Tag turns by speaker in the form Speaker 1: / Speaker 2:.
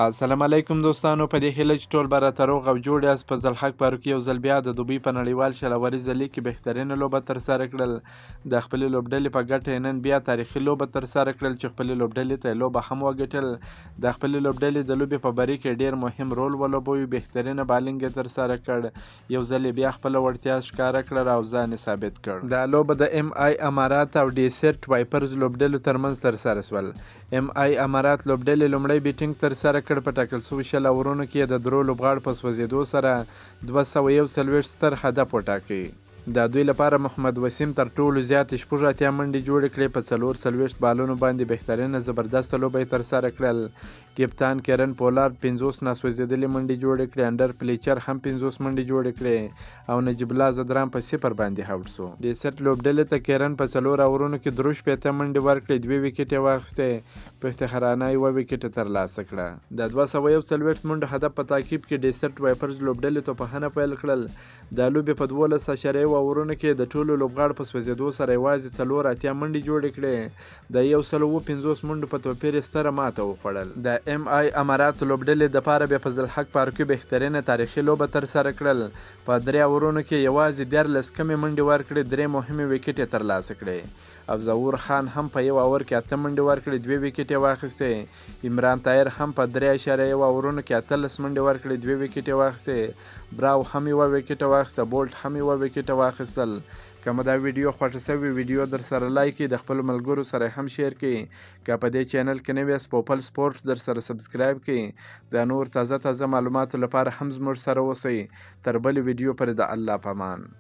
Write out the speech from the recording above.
Speaker 1: السلام علیکم دوستانو، په دې هیله چې ټول به راته روغ او جوړ یاست. په زلحق پاروکي یو ځل بیا د دوبۍ په نړیوال شلوريزه لیګ کې بهترینه لوبه ترسره کړل. د خپلې لوبډلې په ګټه یې نن بیا تاریخي لوبه ترسره کړل چې خپلې لوبډلې ته یې لوبه هم وګټل. د خپلې لوبډلې د لوبې په بری کې ډیر مهم رول ولوبوي. بهترینه بالینګ یې ترسره کړ، یو ځل بیا خپله وړتیا ښکاره کړه او ځان یې ثابت کړ. دا لوبه د ام آی امارات او ډیسرټ وایپرز لوبډلو ترمنځ ترسره شول. ام آی امارات لوبډلې لومړی بیټینګ ترسره کړ. په ټاکل شوي شل اورونو کې د درو لوبغاړو په سوځېدو سره 241 ستر هدف وټاکئ. د دوی لپاره محمد وسیم تر ټولو زیاتې 86 منډې جوړې کړې. په 44 بالونو باندې بهترینه زبردسته لوبه یې ترسره کړل. کپتان کیرن پولارد 50 ناسوځېدلې منډې جوړې کړې. انډر پلیچر هم 50 منډې جوړې کړې او نجیب الله زدران په 0 باندې هاوټ شو. ډیسرټ لوبډلې ته کیرن په 4 اورونو کې 63 منډې ورکړې، 2 ویکټ یې واخیستې، په افتخارانه 1 ویکټ ترلاسه کړه. د 241 منډو هدف په تعقیب کې ډیسرټ وایپرز لوبډلې توپخانه پیل کړل. د لوبې په 12 اورونو کې د ټولو لوبغاړو په سوځېدو سره یوازې 4 منډې جوړې کړې. د 150 منډو په توپیر یې ستره ماته وخوړل. د ام آی امارات لوبډلې دپاره بیا په زلحق پاروکي بهترینه تاریخي لوبه ترسره کړل. په 3 اورونو کې یوازې 14 کمې منډې ورکړې، 3 مهمې ویکټ یې ترلاسه کړې. افزاور خان هم په 1 اور کې 8 منډې ورکړې، 2 ویکټ یې واخیستې. عمران طاهر هم په 3.1 اورونو کې 18 منډې ورکړې، 2 ویکټ یې واخیستې. براو هم 1 ویکټ واخیسته، بولټ هم 1 ویکټ واخیستل. که مو دا ویډیو خوښه شوې ویډیو در سره لایک کړئ، د خپلو ملګرو سره هم شیر کړئ. که په دې چینل کې نوی یاست پوپل سپورټس در سره سبسکرایب کړئ. د نور تازه معلوماتو لپاره هم زموږ سره اوسئ. تر بلې ویډیو پورې د الله په امان.